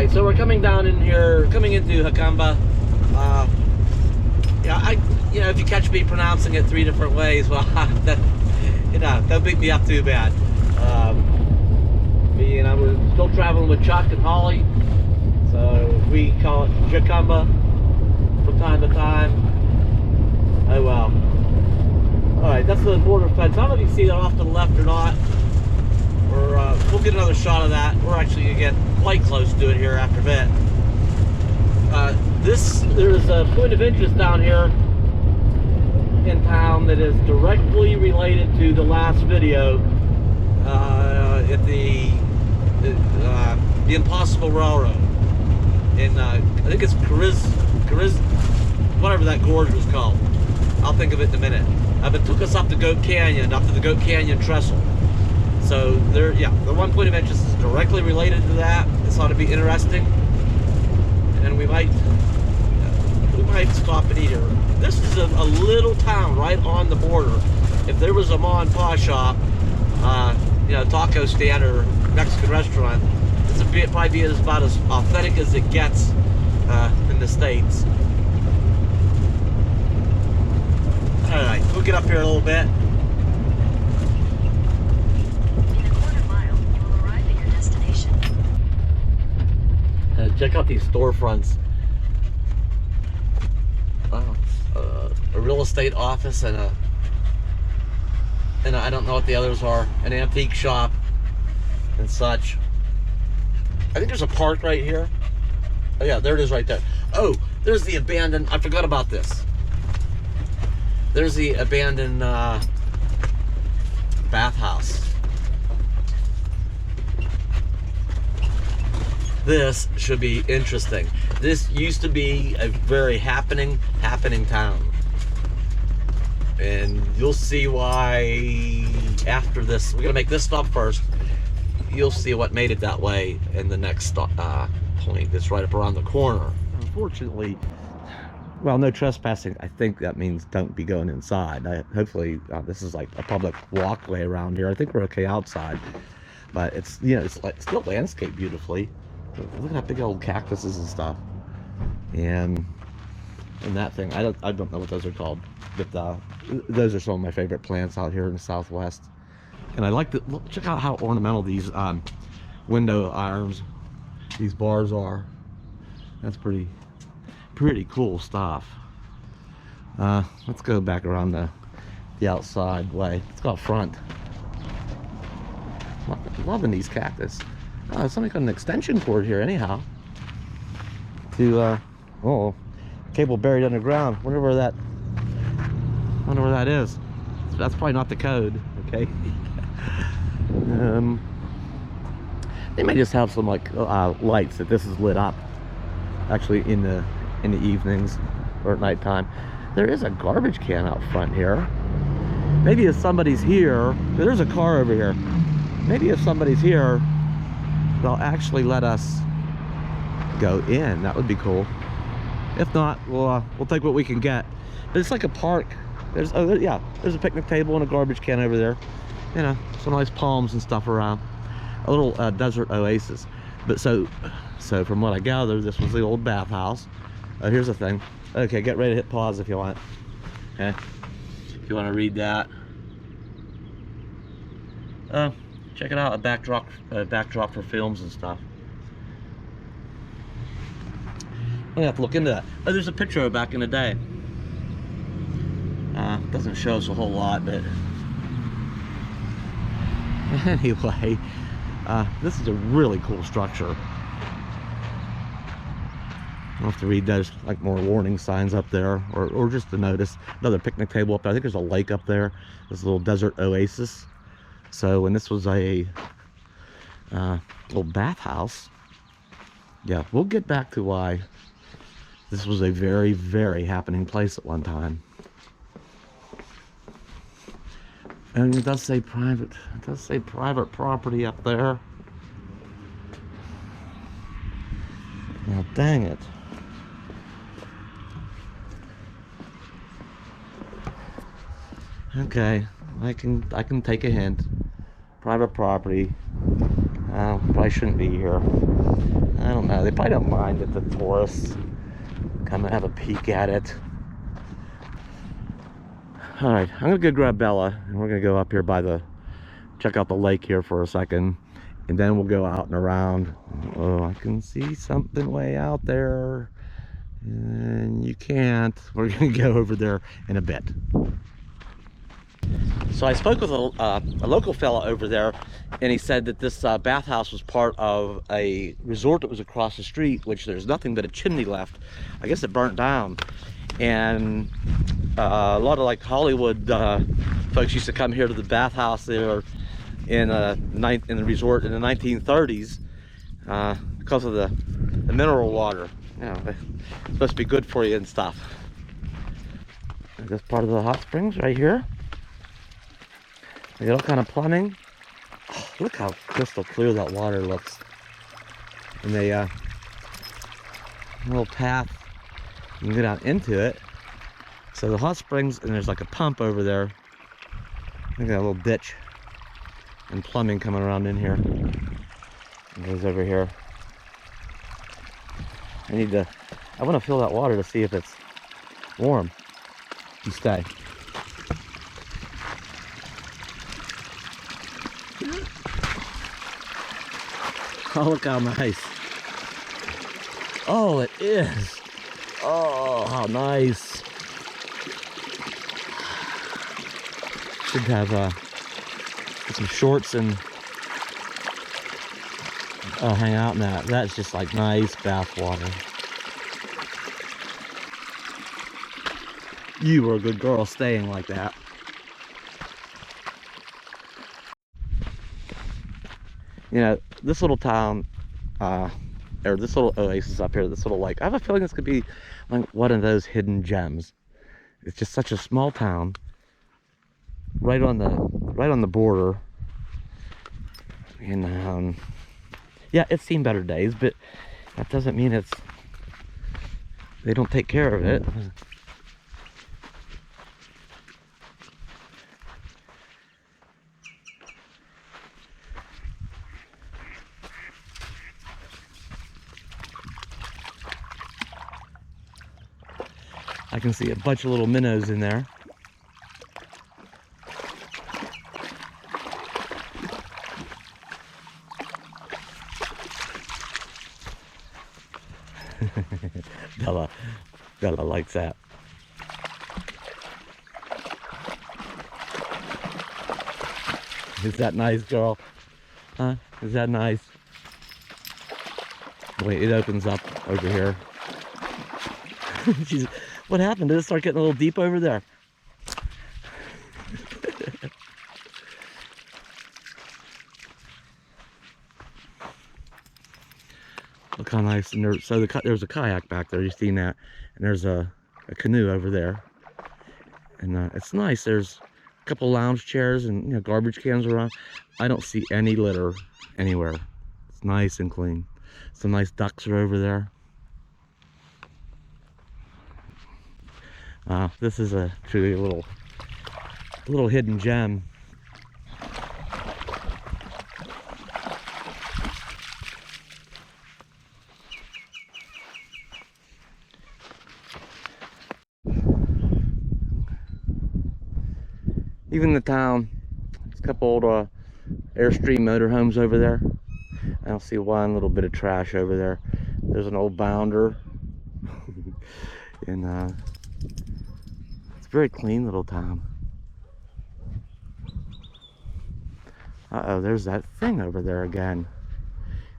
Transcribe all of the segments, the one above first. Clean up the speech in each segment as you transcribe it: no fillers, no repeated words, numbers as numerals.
Alright, so we're coming down in here, coming into Jacumba. Yeah, if you catch me pronouncing it 3 different ways, well, that, don't beat me up too bad. Me and I were still traveling with Chuck and Holly, so we call it Jacumba from time to time. Oh well. Alright, that's the border fence. I don't know if you see that off to the left or not. We'll get another shot of that. We're actually going to get quite close to it here after a bit. There's a point of interest down here in town that is directly related to the last video at the Impossible Railroad. And I think it's whatever that gorge was called. I'll think of it in a minute. It took us up to Goat Canyon, up to the Goat Canyon Trestle. So the one point of interest is directly related to that. This ought to be interesting, and we might stop and eat here. This is a little town right on the border. If there was a ma and pa shop, taco stand or Mexican restaurant, this would probably be about as authentic as it gets in the States. All right, we'll get up here a little bit. Check out these storefronts. Wow, a real estate office and I don't know what the others are. An antique shop and such. I think there's a park right here. Oh yeah, there it is right there. Oh, there's the abandoned. I forgot about this. There's the abandoned bathhouse. This should be interesting. This used to be a very happening town. And you'll see why after this. We're gonna make this stop first. You'll see what made it that way in the next point that's right up around the corner. Unfortunately, well, no trespassing. I think that means don't be going inside. Hopefully this is like a public walkway around here. I think we're okay outside, but it's it's still landscaped beautifully. Look at that big old cactuses and stuff, and that thing. I don't know what those are called, but those are some of my favorite plants out here in the Southwest. And I like check out how ornamental these window irons, these bars are. That's pretty cool stuff. Let's go back around the outside way. Let's go out front. Loving these cactus. Oh, somebody got an extension cord here anyhow. To cable buried underground. Wonder where that is. That's probably not the code. Okay. They may just have some lights that this is lit up. Actually, in the evenings or at nighttime. There is a garbage can out front here. Maybe if somebody's here, there's a car over here. Maybe if somebody's here, they'll actually let us go in. That would be cool. If not, we'll take what we can get. But it's like a park. There's a picnic table and a garbage can over there. Some nice palms and stuff around. A little desert oasis. But so from what I gather, this was the old bathhouse. Here's the thing. Okay, get ready to hit pause if you want. Okay, if you want to read that. Check it out, a backdrop for films and stuff. I'm gonna have to look into that. Oh, there's a picture of it back in the day. Doesn't show us a whole lot, but anyway, this is a really cool structure. I'll have to read those more warning signs up there, or just to notice. Another picnic table up there. I think there's a lake up there. This little desert oasis. So when this was a little bathhouse, yeah, we'll get back to why this was a very, very happening place at one time. And it does say private. It does say private property up there. Now, dang it. Okay, I can take a hint. Private property. Probably shouldn't be here. I don't know. They probably don't mind that the tourists come and have a peek at it. All right, I'm gonna go grab Bella, and we're gonna go up here by the, check out the lake here for a second, and then we'll go out and around. Oh, I can see something way out there, and you can't. We're gonna go over there in a bit. So I spoke with a local fella over there, and he said that this bathhouse was part of a resort that was across the street, which there's nothing but a chimney left. I guess it burnt down. And a lot of like Hollywood folks used to come here to the bathhouse there in the resort in the 1930s because of the mineral water. You know, it's supposed to be good for you and stuff. And this part of the hot springs right here. They got all kind of plumbing. Oh, look how crystal clear that water looks. And they little path you can get out into it. So the hot springs, and there's like a pump over there. I got a little ditch and plumbing coming around in here. It goes over here. I want to feel that water to see if it's warm. You stay. Oh, look how nice. Oh, it is. Oh, how nice. Should have some shorts and hang out in that. That's just like nice bath water. You were a good girl staying like that. You know, this little town, or this little oasis up here, this little lake, I have a feeling this could be like one of those hidden gems. It's just such a small town, right on the border. And yeah, it's seen better days, but that doesn't mean they don't take care of it. I can see a bunch of little minnows in there. Bella likes that. Is that nice, girl? Huh? Is that nice? Wait, it opens up over here. What happened? Did it start getting a little deep over there? Look how nice. And there's a kayak back there. You've seen that. And there's a canoe over there. And it's nice. There's a couple lounge chairs and garbage cans around. I don't see any litter anywhere. It's nice and clean. Some nice ducks are over there. This is a truly little hidden gem. Even the town, there's a couple old Airstream motorhomes over there. I don't see one little bit of trash over there. There's an old bounder. And it's a very clean little town. Uh-oh, there's that thing over there again.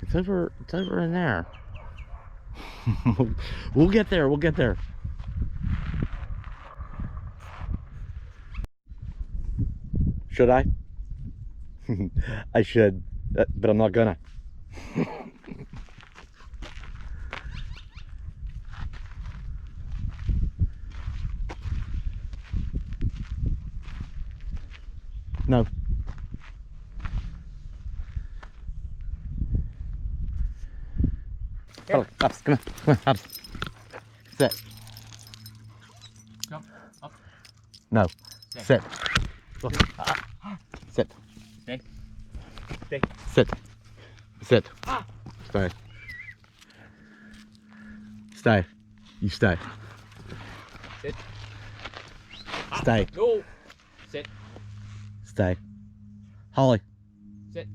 It's over in there. We'll get there, we'll get there. Should I? I should, but I'm not gonna. No. Oh, Ups, come on, Ups. Sit. Jump up. No. Stay. Sit. Look. Sit. Stay. Stay. Sit. Sit. Stay. Stay. You stay. Sit. Stay. No. Sit. Stay. Holly. Sit.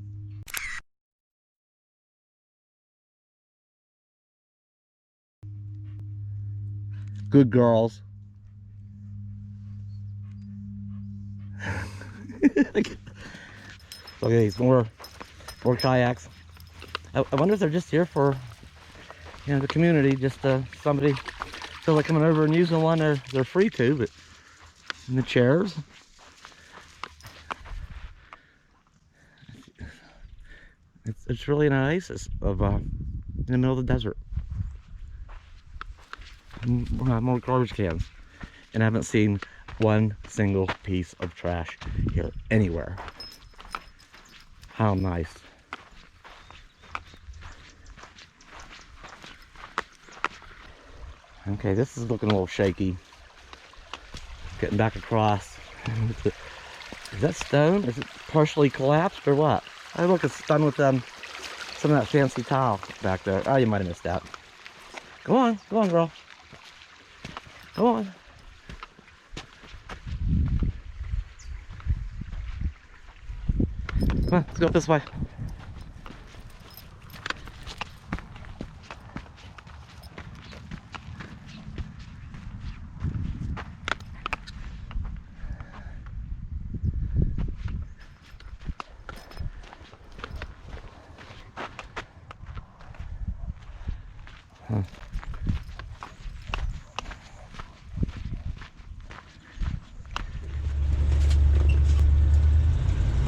Good girls. Look at these more kayaks. I wonder if they're just here for, you know, the community. Just somebody feels like coming over and using one. They're free to, but in the chairs. It's really an oasis of in the middle of the desert. More garbage cans, and I haven't seen one single piece of trash here anywhere. How nice. Okay, this is looking a little shaky. Getting back across. Is that stone? Is it partially collapsed or what? Oh look, it's done with some of that fancy tile back there. Oh, you might have missed that. Go on, girl. Come on. Come on, let's go this way.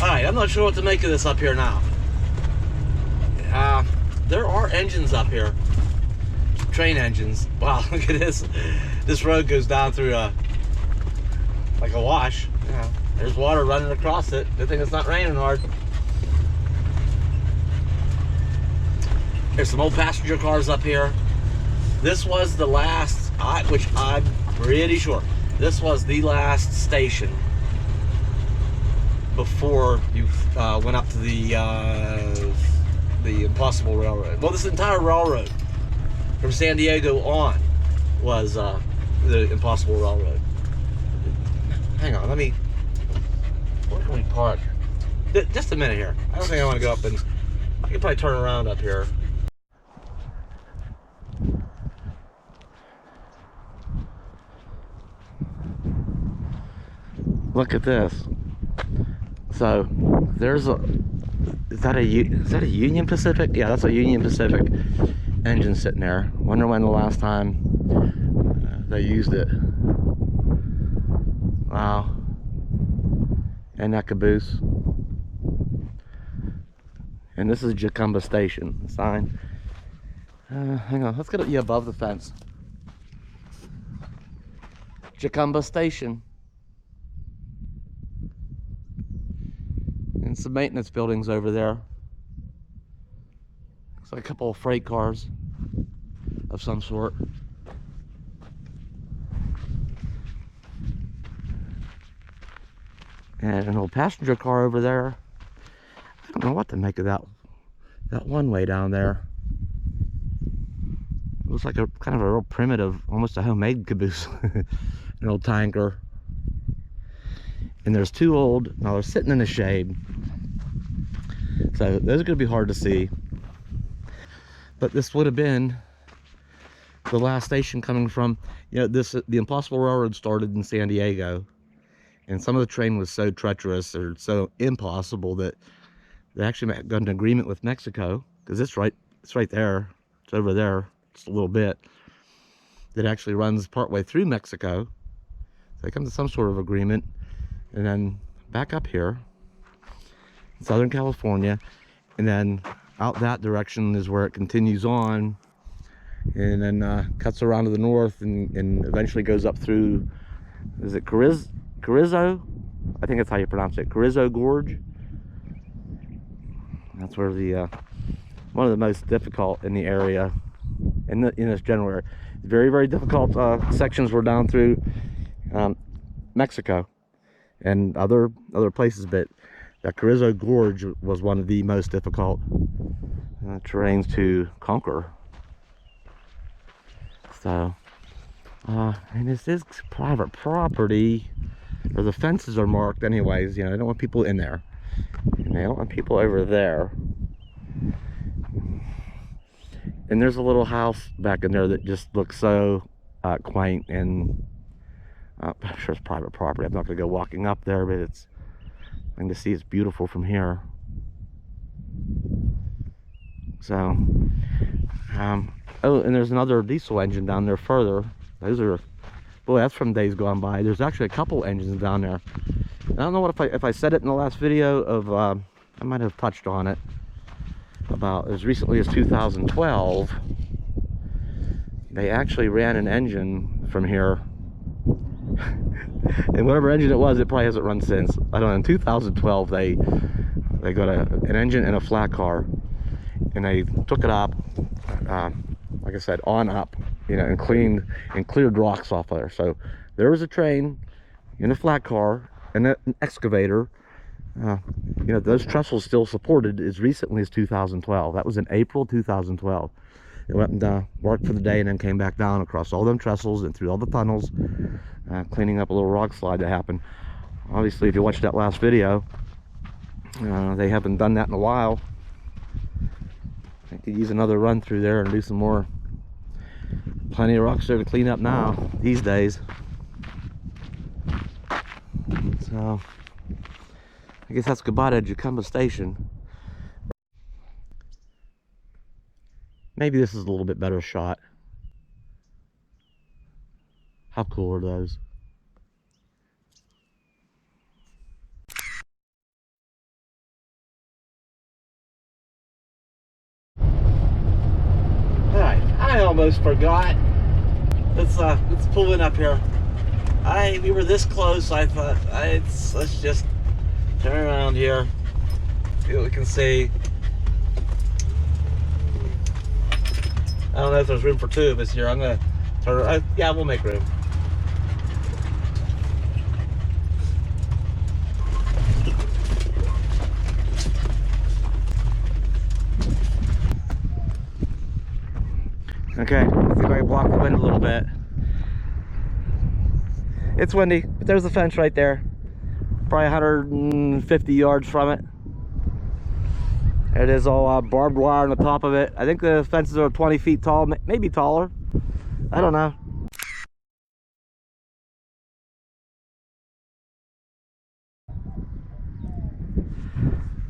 Alright, I'm not sure what to make of this up here now. There are engines up here. Train engines. Wow, look at this. This road goes down through like a wash. Yeah. There's water running across it. Good thing it's not raining hard. There's some old passenger cars up here. This was the last, which I'm pretty sure, this was the last station before you went up to the Impossible Railroad. Well, this entire railroad from San Diego on was the Impossible Railroad. Hang on, where can we park? Just a minute here. I don't think I want to go up and, I can probably turn around up here. Look at this. So there's is that a Union Pacific? Yeah, that's a Union Pacific engine sitting there. Wonder when the last time they used it. Wow. And that caboose. And this is Jacumba Station sign. Hang on, let's get you above the fence. Jacumba Station. And some maintenance buildings over there. Looks like a couple of freight cars of some sort. And an old passenger car over there. I don't know what to make of that one way down there. It looks like a kind of a real primitive, almost a homemade caboose. An old tanker. And there's two old, now they're sitting in the shade. So those are going to be hard to see. But this would have been the last station coming from, you know, the Impossible Railroad started in San Diego. And some of the train was so treacherous or so impossible that they actually got an agreement with Mexico, because it's right there, it's over there, just a little bit, that actually runs partway through Mexico. So they come to some sort of agreement, and then back up here, Southern California, and then out that direction is where it continues on, and then cuts around to the north, and eventually goes up through, is it Carrizo? I think that's how you pronounce it, Carrizo Gorge. That's where the one of the most difficult in the area, in this general area. Very, very difficult sections were down through Mexico and other places, but That Carrizo Gorge was one of the most difficult terrains to conquer. So, and this is private property, or the fences are marked anyways. You know, I don't want people in there. And I don't want people over there. And there's a little house back in there that just looks so quaint, and I'm sure it's private property. I'm not going to go walking up there, but it's, I can just see it's beautiful from here. So, oh, and there's another diesel engine down there further. Those are, boy, that's from days gone by. There's actually a couple engines down there. I don't know what if I said it in the last video of, I might have touched on it, about as recently as 2012. They actually ran an engine from here. And whatever engine it was, it probably hasn't run since. I don't know. In 2012, they got an engine and a flat car, and they took it up, like I said, on up, you know, and cleared rocks off of there. So there was a train in a flat car and an excavator. You know, those trestles still supported as recently as 2012. That was in April 2012. It went and worked for the day and then came back down across all them trestles and through all the tunnels, cleaning up a little rock slide that happened. Obviously, if you watched that last video, they haven't done that in a while. I could use another run through there and do some more. Plenty of rocks there to clean up now, these days. So, I guess that's goodbye to Jacumba Station. Maybe this is a little bit better shot. How cool are those? Alright, I almost forgot. Let's pull in up here. We were this close, I thought let's just turn around here. See what we can see. I don't know if there's room for two of us here. I'm gonna turn around. Yeah, we'll make room. Okay, let's see if I can block the wind a little bit. It's windy, but there's the fence right there. Probably 150 yards from it. It is all barbed wire on the top of it. I think the fences are 20 feet tall, maybe taller. I don't know.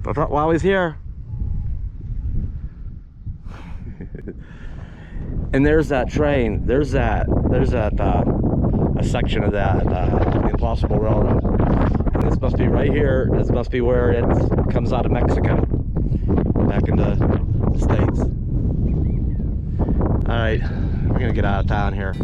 But I thought while I was here. And there's that train. There's a section of that Impossible Railroad. And this must be right here. This must be where it comes out of Mexico back into the States. All right, we're gonna get out of town here.